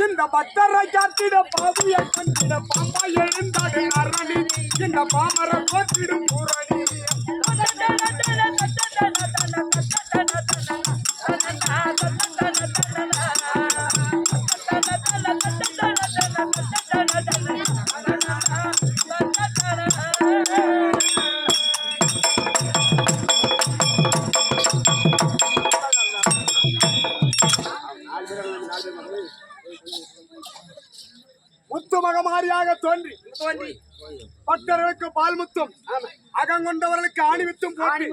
இந்த பக்தரை காத்திட பாவியை கண்டிட பாம்பா எழுந்தாடு அரணி இந்த பாமர போற்றிடும் பூரணி முத்து மகமாரியாக தோன்றி பக்தர்களுக்கு பால் முத்தும் அகங்கொண்டவர்களுக்கு ஆணிவித்தும் போட்டி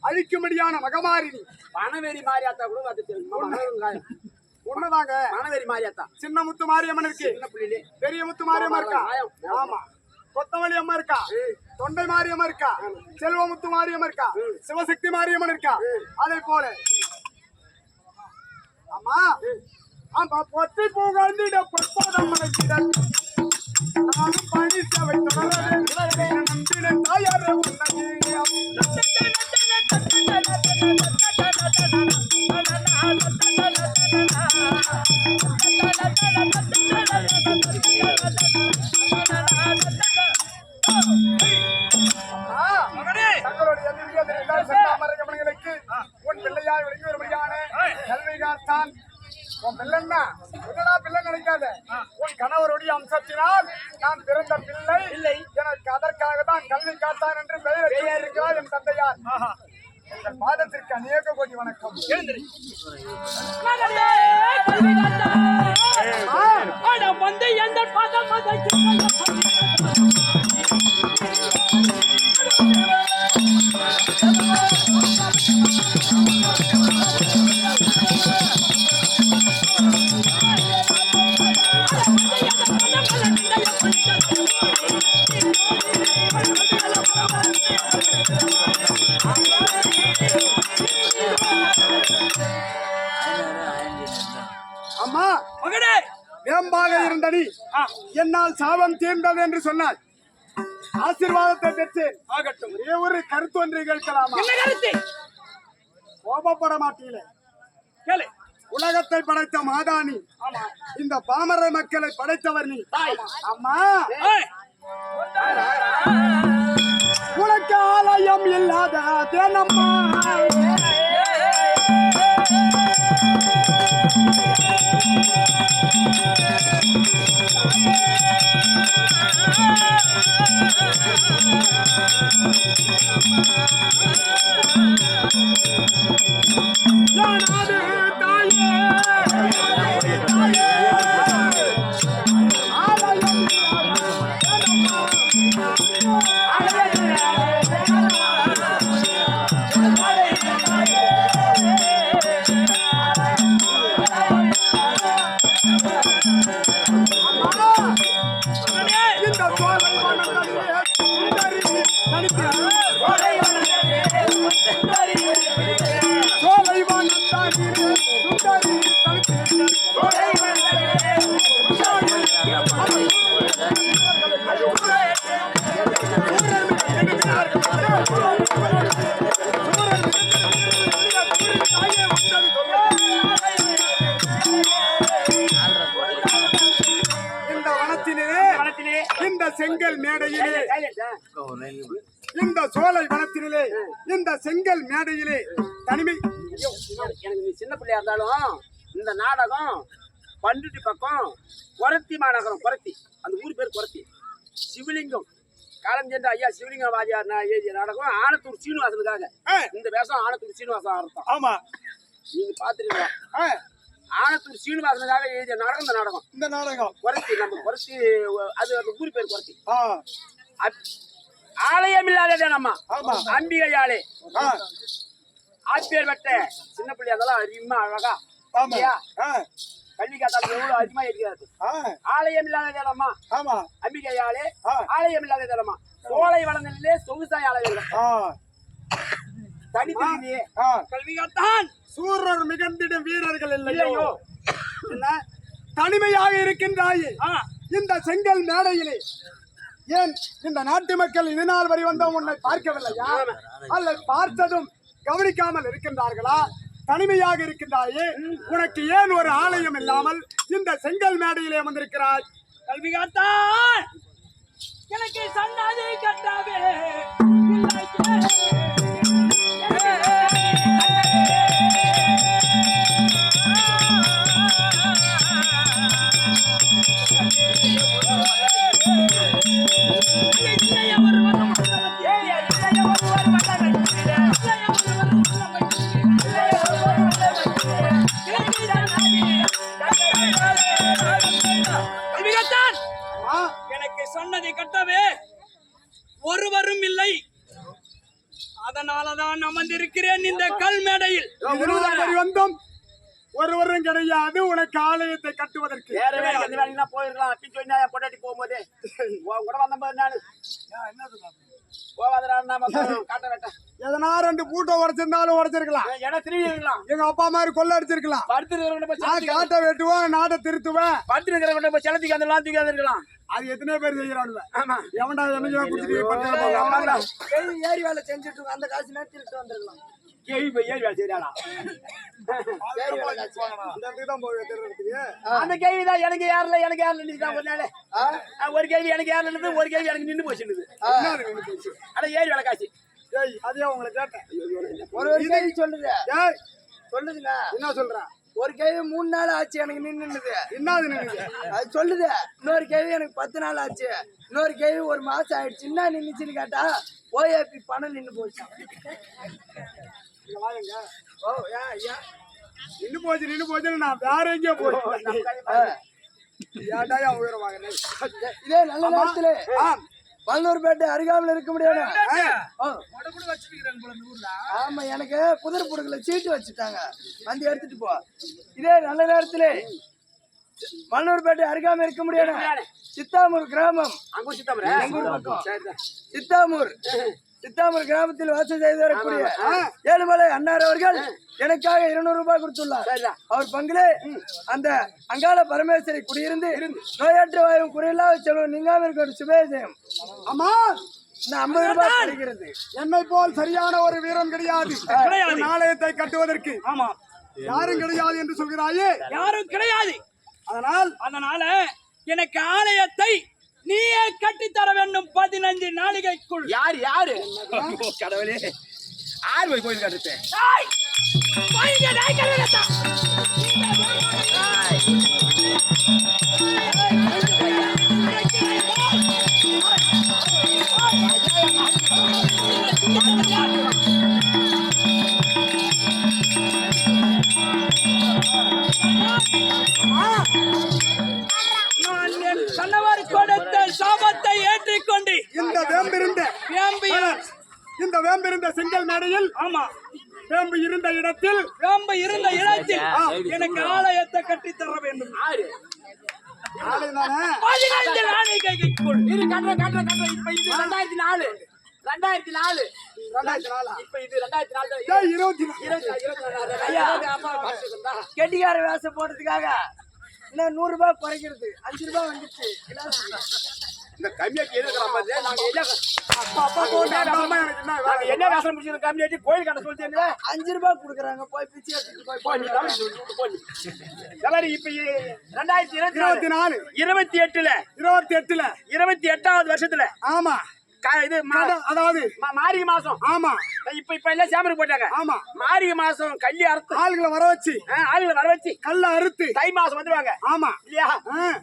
அழிக்கும்படியான மகமாரினி பணவேரி மாரியாத்தா கூட உண்மைதாங்க. பணவேரி மாரியாத்தா சின்ன முத்து மாரியம்மன் இருக்கு, பெரிய முத்து மாரியம்மன் இருக்கா, ஆமா கொத்தமல்லி அம்மா இருக்கா, தொண்டை மாரியம்மன் இருக்கா, செல்வமுத்து மாரியம்மன் இருக்கா, சிவசக்தி மாரியம்மன் இருக்கா. அதே போல ஆமா ஆமா பொத்தி பூகாண்டிட பொற்பதம் நானும் பணி சேவை தொடர நம்பின தாயார உன் பிள்ளையாய் விளங்கி வரும்படியான கல்விகார்த்தான். உன் பிள்ளைன்னா என்னடா பிள்ளை நினைக்காத, உன் கணவருடைய அம்சத்தினால் நான் பிறந்த பிள்ளை இல்லை, எனக்கு அதற்காக தான் கல்வி காத்தான் என்று பெயர் இருக்கிறார் என் தந்தையார். எங்கள் பாதத்திற்கு அநேக கோடி வணக்கம். வந்து எந்த பாதம் அம்மா மகனே, வேம்பாக இருந்த நீ என்னால் சாபம் தீர்ந்தது என்று சொன்னாய். ஆசீர்வாதத்தை பெற்று ஆகட்டும். ஒரே ஒரு கருத்து ஒன்றை கேட்கலாமா? என்ன கருத்து? கோபப்பட மாட்டீங்களே. கேளு. உலகத்தை படைத்த மாதாணி, இந்த பாமர மக்களை படைத்தவர் நீ. அம்மா உனக்கு ஆலயம் இல்லாத தேனம்மா, இந்த செங்கல் மேடையிலே, இந்த சோலை வனத்திலே, இந்த செங்கல் மேடையிலே தனிமை. எனக்கு நீ சின்ன பிள்ளையா இருந்தாலும் இந்த நாடகம் பண்டுட்டி பக்கம் கொரத்தி மாநகரம், கொரத்தி அந்த ஊர் பேர் கொரத்தி. சிவலிங்கம் காலம் சென்ற ஐயா சிவலிங்கம் வாதியார் எழுதிய நாடகம் ஆனத்தூர் சீனிவாசனுக்காக. இந்த வேஷம் ஆனத்தூர் சீனிவாசன் அர்த்தம். ஆமா, நீங்க பாத்துருக்கீங்க. ஆனத்தூர் சீனிவாசனுக்காக எழுதிய நாடகம் இந்த நாடகம். இந்த நாடகம் கொரத்தி, நம்ம கொரத்தி, அது அந்த ஊர் பேர் கொரத்தி. ஆலயம் இல்லாததே நம்ம அம்பிகையாலே ஆட்சியர் வட்ட சின்ன பிள்ளையா இருந்தாலும் அருமா அழகா கல்வி காத்தாலும் எவ்வளவு அருமா இருக்கிறது. ஆலயம் இல்லாத இடமா அம்பிகையாலே, ஆலயம் இல்லாத இடமா சோலை வளர்ந்தே சொகுசாய் ஆலயம் தனித்தனியே கல்வி காத்தான். சூரர் மிகந்திடும் வீரர்கள் இல்லையோ, தனிமையாக இருக்கின்றாயே இந்த செங்கல் மேடையிலே. ஏன் இந்த நாட்டு மக்கள் இதனால் வரை வந்தோம் உன்னை பார்க்கவில்லையா? அல்ல பார்த்ததும் கவனிக்காமல் இருக்கின்றார்களா? தனிமையாக இருக்கின்றாயே, உனக்கு ஏன் ஒரு ஆலயம் இல்லாமல் இந்த செங்கல் மேடையிலே வந்திருக்கிறாய்? கல்வி காத்தான் எனக்கு சன்னாதி கட்டாவே எனக்கு சொன்னதை கட்டவே ஒருவரும் இல்லை. அதனாலதான் அமர்ந்திருக்கிறேன் இந்த கல் மேடையில். வந்தோம், ஒருவரும் கிடையாது உனக்கு ஆலயத்தை கட்டுவதற்கு. போயிருக்கலாம் பொண்டாட்டி போகும்போது கூட வந்த எதனா 2 பூட்டை உடைச்சிருந்தாலும் உடைச்சிருக்கலாம். எங்க அப்பா மாதிரி கொள்ள அடிச்சிருக்கலாம். காட்டை வெட்டுவேன், நாட்டை திருத்துவேன். செலத்துக்கு அந்த இருக்கலாம். அது எத்தனை பேர் செய்யறானுவ? எவன்டா என்ன குடிச்சிட்டு ஏரி வேலை செஞ்சுட்டு அந்த காசு நேரம் திருட்டு வந்துருக்கலாம். ஏரி வேலை செய்யறாளா? அந்த கேள்விதான் எனக்கு யாருல ஒரு நாள் ஒரு கேள்வி எனக்கு யாருல ஒரு கேள்வி எனக்கு நின்று போச்சு. ஆனா ஏரி வேலை காசு அதே உங்களை கேட்டேன். ஒரு கேள்வி சொல்லுதுங்க. என்ன சொல்றேன்? ஒரு கேள்வி 3 நாள் ஆச்சு எனக்கு நின்னுது. என்னது நின்னுது? அது சொல்லுது. இன்னொரு கேள்வி எனக்கு 10 நாள் ஆச்சு. இன்னொரு கேள்வி 1 மாசம் ஆயிடுச்சு. என்ன நின்னுச்சுன்னு கேட்டா ஓஏபி பணம் நின்று போச்சு. நின்னு போச்சு நான் வேற எங்கேயோ போறேன். இதே நல்ல நேரத்துல பல்லூர்பேட்டை அருகாமல் இருக்க முடியாது. ஆமா, எனக்கு குதிரை புடுக்கல சீட்டு வச்சுட்டாங்க, வந்து எடுத்துட்டு போ. இதே நல்ல நேரத்துல மல்லூர்பேட்டை அருகாமல் இருக்க முடியாது. சித்தாமூர் கிராமம், சித்தாமூர் கிராமத்தில் வாசம் செய்து வரக்கூடிய ஏழுமலை அன்னார் அவர்கள் எனக்காக 200 ரூபாய் கொடுத்துள்ளார். அவர் பங்கிலே அந்த அங்காள பரமேஸ்வரி குடியிருந்து நோயற்ற வாயும் குறையில்லாத செல்வம் நீங்காம இருக்க ஒரு சுபேஜயம். ஆமா, இந்த 50 ரூபாய் கிடைக்கிறது. என்னை போல் சரியான ஒரு வீரம் கிடையாது ஆலயத்தை கட்டுவதற்கு. ஆமா, யாரும் கிடையாது என்று சொல்கிறாயே? யாரும் கிடையாது. அதனால எனக்கு ஆலயத்தை நீயே கட்டித்தர வேண்டும் 15 நாளிகைக்குள். யாரு கடவுளே, ஆறு போய் கோயில் கட்டுறேன். கணவர் கொடுத்த சாபத்தை ஏற்றிக்கொண்டு இந்த வேம்பிருந்த செங்கல் மேடையில், ஆமா, வேம்பு இருந்த இடத்தில் எனக்கு ஆலயத்தை கட்டித்தர வேண்டும். 15 நாளிகைக்குள். கெட்டிக்கார வேஷம் போடுறதுக்காக இன்னும் 100 ரூபாய் குறைக்கிறது. 5 ரூபாய் வந்துச்சு. இந்த கம்மியாட்டி என்ன வேஷம் முடிச்சு கம்மியாட்டி கோயில் கட்ட சொல்லிட்டு 5 ரூபாய் கொடுக்குறாங்க. போய் பிச்சை எடுத்துட்டு போய். இப்ப 28வது வருஷத்துல, ஆமா, இது அதாவது மார்கழி மாசம். ஆமா, இப்ப எல்லாம் சேமருக்கு போட்டாங்க. ஆமா, மார்கழி மாசம் கல்லி அறுத்து ஆளுகளை வர வச்சு கல்ல அறுத்து தை மாசம் வந்துருவாங்க. ஆமா இல்லையா?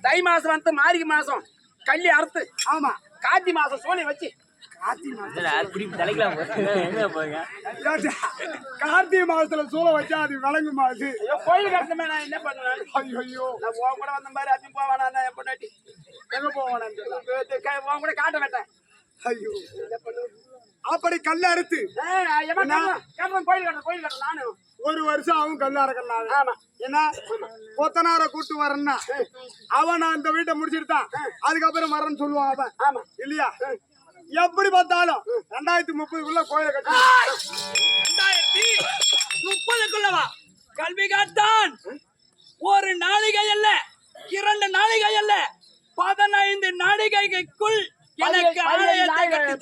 தை மாசம் வந்து மார்கழி மாசம் கல்லி அறுத்து, ஆமா, கார்த்தி மாசம் சோனி வச்சு, கார்த்திகை மாசத்துல சூளை வச்சா அது விளங்கு மாசு. கோயில் கட்டணுமே, நான் என்ன பண்ணுவேன்? ஐயோ, நான் உன் கூட வந்த மாதிரி அப்பயும் போவானா? என் பொண்டாட்டி எங்க போவானு உன் கூட காட்ட மாட்டேன். ஐயோ, அப்படி கல்ல அறுத்து கோயில் கட்ட நானும் 1 வருஷம் அவன் கல்ல அறக்கலாம். ஆமா, என்ன கொத்தனார கூட்டு வரேன்னா அவன் அந்த வீட்டை முடிச்சிருந்தான், அதுக்கப்புறம் வரேன்னு சொல்லுவான் அவன். ஆமா, இல்லையா? எப்படி பார்த்தாலும் 2030க்குள்ள கோயிலை கட்டி 2030க்குள்ளவா? கல்வி காத்தான் ஒரு நாளிகை அல்ல, 2 நாளிகை அல்ல, 15 நாளிகைக்குள் எனக்கு ஆலயத்தை கட்டி.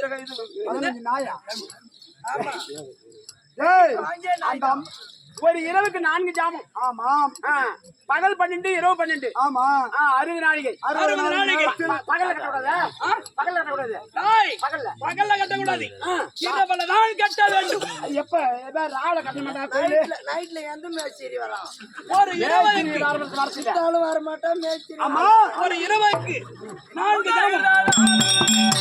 ஒரு இரவுக்கு 4 ஜாமம். ஆமாம். பகல் 12 இரவு 12. ஆமா. 60 நாழிகை. 60 நாழிகை. பகல்ல கட்டக்கூடாது. பகல்ல கட்டக்கூடாது. டேய், பகல்ல பகல்ல கட்டக்கூடாது. இரவுல தான் கட்ட வேண்டும். எப்ப ராவில கட்ட மாட்டாங்க. நைட்ல எந்த மேய்ச்சேரி வரான் ஒரு இரவுக்கு வர மாட்டான் மேய்ச்சேரி. ஆமா. ஒரு இரவுக்கு 4 ஜாமம்.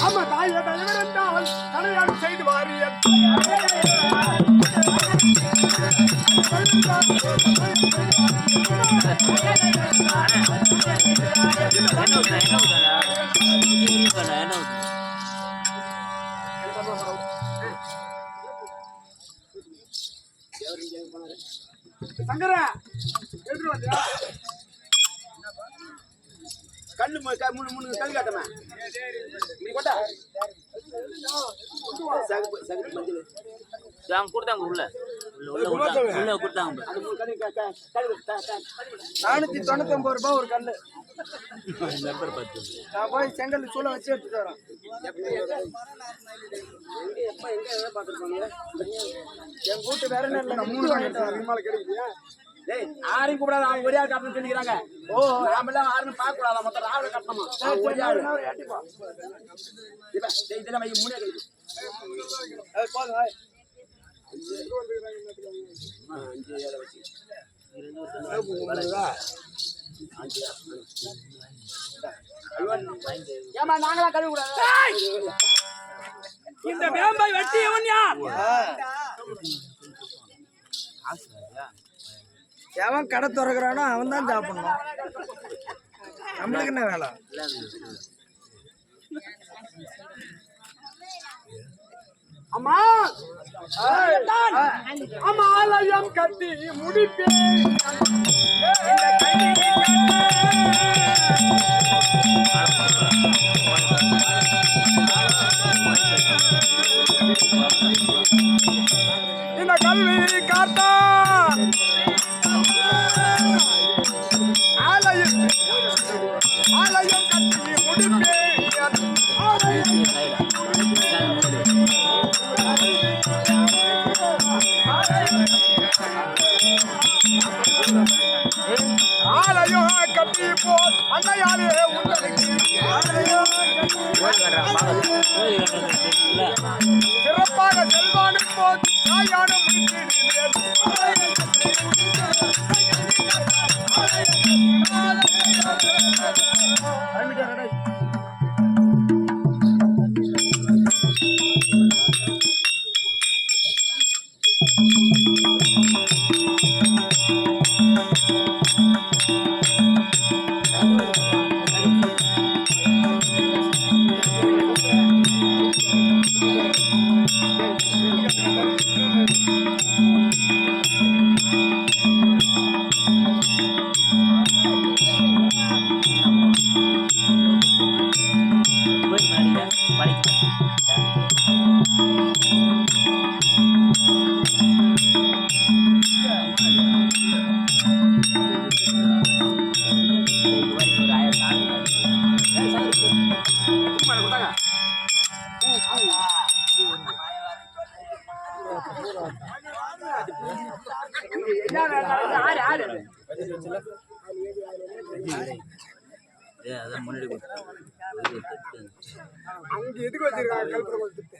ஆமா தாயே தயவென்றால் கடையாடு செய்து வாரியர். சங்கரா எடுத்து வந்தியா? கண்ணு மூணு கல் காட்டமா நீ கொண்டா சகப்பு சகப்பு மஞ்சள் அவங்க கொடுத்தாங்க உள்ள கொடுத்தாங்க அது 3 கல் கல் 499 ரூபாய் ஒரு கல்லு. நம்பர் 10 நான் போய் செங்கல் சூளை வச்சு எடுத்துட்டு வரேன். எங்க பாத்துருப்பாங்க. என் கூட்டு வேற என்ன இல்லை, 3 வாங்கிட்டு அதிகமாக கிடைக்குதியா? டேய் யாரையும் கூப்பிடாத, அவங்க ஒரே ஆள் கட்டணும்னு சொல்லிக்கிறாங்க. நாமெல்லாம் யாரும் பார்க்க கூடாதா, மொத்தம் ராவில கட்டணுமா? ஒரே ஆள் இதெல்லாம் வை 3 கல். போதும். 5 ஏழை வச்சு ஏமா நாங்களா கழுவ கூடாது. இந்த வேம்பை வெட்டியவன் யார்? எவன் கடை திறக்கிறானோ அவன் தான் சாப்பிடணும். நம்மளுக்கு என்ன வேலை? அம்மா அமாலயம் கட்டி முடிப்பேன். இந்த கல்வி காத்தா ஆலயம் கட்டி முடிப்பேன். ஆலயம் கட்டி போல் அன்னையாலே உங்களுக்கு சிறப்பாக செல்வானும் போல் தாயான அதான் முன்னாடி அங்க எதுக்கு வச்சிருக்காங்க கல்புரம் கொடுத்துட்டு?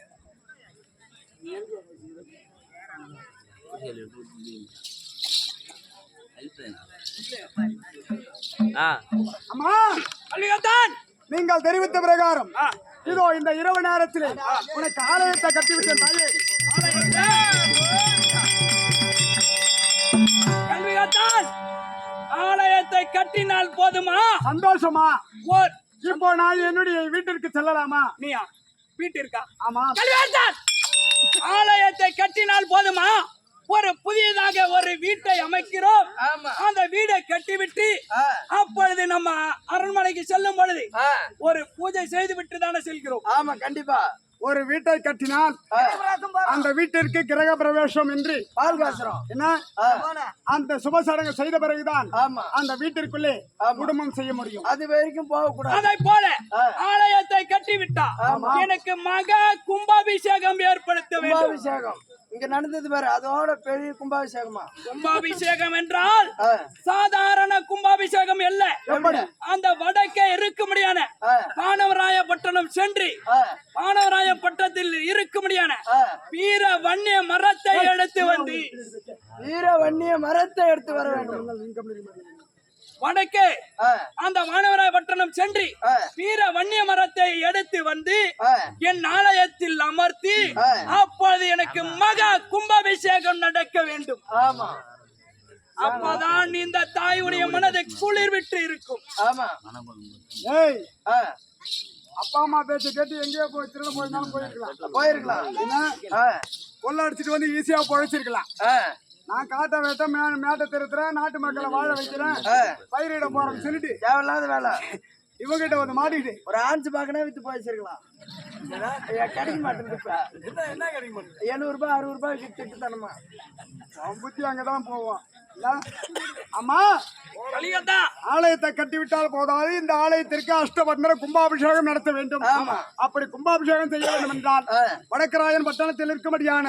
அம்மா கலிகத்தான், நீங்கள் தெரிவித்த பிரகாரம் இதோ இந்த இரவு நேரத்தில் உனக்கு ஆலயத்தை கட்டிவிட்டேன் தாயே. கலிகத்தான், ஆலயத்தை கட்டினால் போதுமா? சந்தோஷமா? ஓர் இப்போ நான் என்னுடைய வீட்டிற்கு செல்லலாமா? நீயா வீட்டு இருக்கா? ஆமா. கலிகத்தான், ஆலயத்தை கட்டினால் போதுமா? ஒரு புதியதாக ஒரு வீட்டை அமைக்கிறோம். அந்த வீடை கட்டிவிட்டு அப்பொழுது நம்ம அரண்மனைக்கு செல்லும் பொழுது ஒரு பூஜை செய்து விட்டு தானே செல்கிறோம். ஆமா கண்டிப்பா. ஒரு வீட்டை கட்டினால் அந்த வீட்டிற்கு கிரக பிரவேசம் இன்றி பால் காசுறோம் என்ன அந்த சுப சடங்கு செய்த பிறகுதான் அந்த வீட்டிற்குள்ளே குடும்பம் செய்ய முடியும். அது வரைக்கும் போக கூடாது. அதை போல ஆலயத்தை கட்டிவிட்டா எனக்கு மகா கும்பாபிஷேகம் ஏற்படுத்த வேண்டும். அபிஷேகம் இங்க நடந்தது பாரு, அதோட பெரிய கும்பாபிஷேகமா? கும்பாபிஷேகம் என்றால் சாதாரண கும்பாபிஷேகம் இல்ல. அந்த வடக்கே இருக்க முடியான பானவராயப்பட்டினம் சென்று பானவராயப்பட்டத்தில் இருக்க முடியான வீர வன்னிய மரத்தை எடுத்து வந்து வர வேண்டும். வடக்கே அந்த வானவராயப்பட்டினம் சென்று வீர வன்னிய மரத்தை எடுத்து வந்து என் ஆலயத்தில் அமர்த்தி அப்பொழுது எனக்கு மகா கும்பாபிஷேகம் நடக்க வேண்டும். ஆமா, அப்பதான் இந்த தாயுடைய மனதை குளிர் விட்டு இருக்கும். ஆமா. ஏய், அப்பா அம்மா பேச்ச கேட்டு எங்கேயோ போய் திருட போயிருந்தாலும் போயிருக்கலாம். கொள்ள அடிச்சுட்டு வந்து ஈஸியா பொழைச்சிருக்கலாம். நான் காட்ட வேட்ட மேட்டை திருத்துறேன், நாட்டு மக்களை வாழ வைக்கிறேன், பயிரிட போறேன்னு சொல்லிட்டு தேவையில்லாத வேலை இவங்கிட்ட வந்து மாட்டிக்கிட்டு ஒரு ஆன்ஸ் பாக்கனே வித்து போயிருக்கலாம். கிடைக்க மாட்டேங்குது. என்ன கிடைக்க மாட்டேங்குது? 700 ரூபாய் 60 ரூபாய் வித்துட்டு தானமா அவன் புத்தி அங்கதான் போவான். அம்மா, ஆலயத்தை கட்டிவிட்டால் போதாது, இந்த ஆலயத்திற்கு அஷ்டபந்தர கும்பாபிஷேகம் நடத்த வேண்டும். அப்படி கும்பாபிஷேகம் செய்ய வேண்டும் என்றால் வடக்கராயன் பட்டணத்தில் இருக்கும்படியான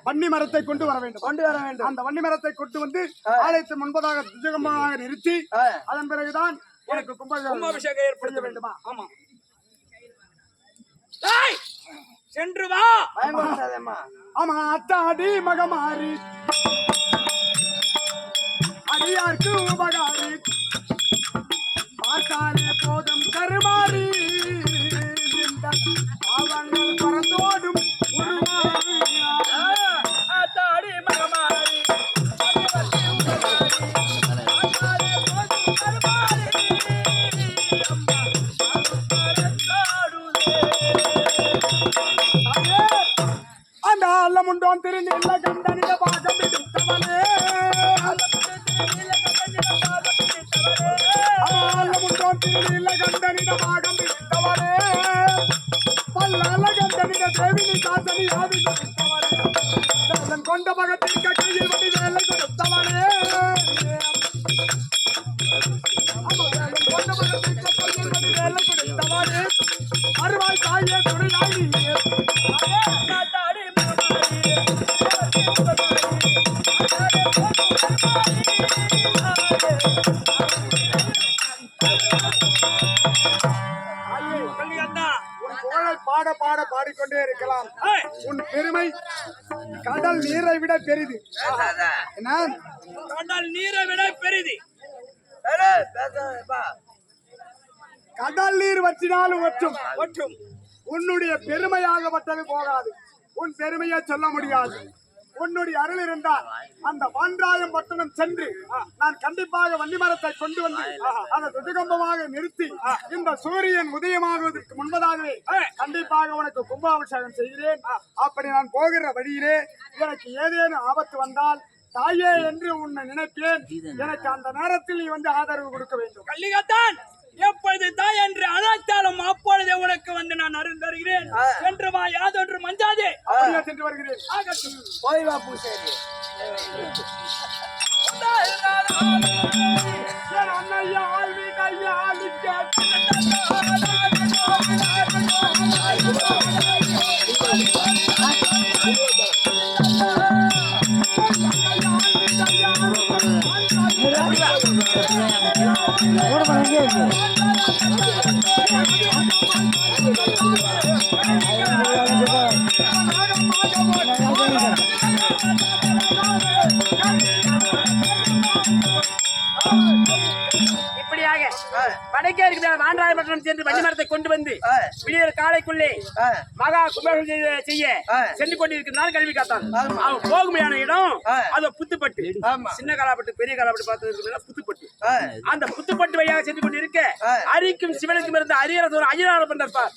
வன்னி மரத்தை கொண்டு வர வேண்டும். அந்த வன்னி மரத்தை கொண்டு வந்து ஆலயத்தின் முன்பதாக துஜகமாக நிறுத்தி அதன் பிறகுதான் எனக்கு கும்பாபிஷேகம் ஏற்படுத்த வேண்டுமா? ஆமா. சென்று வா. ஆமா, அத்தாடி மகமாரி அடியார்க்கு உபகாரி பார்த்தாலே போதும் கருமாறி அவங்கள் பறந்தோடும் அத்தாடி மகமாரி அந்த அல்லமுண்டோன் திருநீல கண்டனிட பாகம் பிடித்தவனே, அல்லமுண்டோன் திருநீல கண்டனிட பாகம் பிடித்தவனே, பல்லால கண்டனிட தேவினி காசனி ஆவி கொடுத்தவனே, கொண்ட மகத்தின் கையில் வடி வேலை கொடுத்தவனே, கொண்ட மகத்தின் கையில் வடி வேலை கொடுத்தவனே, அருவாய் தாயே துணையாய் பாட பாட பாடிக்கொண்டே இருக்கலாம். உன் பெருமை கடல் நீரை விட பெரிது. கடல் நீரை விட பெரிது. கடல் நீர் வற்றினாலும் வற்றும். உன்னுடைய பெருமையாகப்பட்டது போகாது. உன் பெருமையை சொல்ல முடியாது. உன்னுடைய அருள் இருந்தால் அந்த வான்ராயம் பட்டணம் சென்று நான் கண்டிப்பாக வன்னிமரத்தை கொண்டு வந்து அதை துதிகம்பமாக நிறுத்தி இந்த சூரியன் உதயமாகுவதற்கு முன்பதாகவே கண்டிப்பாக உனக்கு கும்பாபிஷேகம் செய்கிறேன். அப்படி நான் போகிற வழியிலே எனக்கு ஏதேனும் ஆபத்து வந்தால் தாயே என்று உன்னை நினைப்பேன். எனக்கு அந்த நேரத்தில் நீ வந்து ஆதரவு கொடுக்க வேண்டும். கள்ளிகத்தான் எப்பொழுது தாய் என்று அழைத்தாலும் அப்பொழுதே உனக்கு வந்து நான் அருள் தருகிறேன். என்று வா, யாதொன்று மஞ்சாதே. சென்று வருகிறேன். போய் வா பூசேரி. இப்படியாக வடக்கே இருக்கிற வான்ராயப்பட்டினம் சென்று வன்னிமரத்தை கொண்டு வந்து விடியற் காலைக்குள்ளே மகா கும்பாபிஷேகம் செய்ய சென்று கொண்டிருக்கிறான் கல்வி காத்தான். அவன் போக முடியாத இடம் அது புத்துப்பட்டு. சின்ன காலாப்பட்டு பெரிய காலாப்பட்டு பார்த்தது புத்துப்பட்டு. அந்த புத்துப்பட்டு வழியாக சென்று கொண்டிருக்க அரிக்கும் சிவனுக்கும் இருந்த அரியர தூரம் ஐயனார் பண்றார்.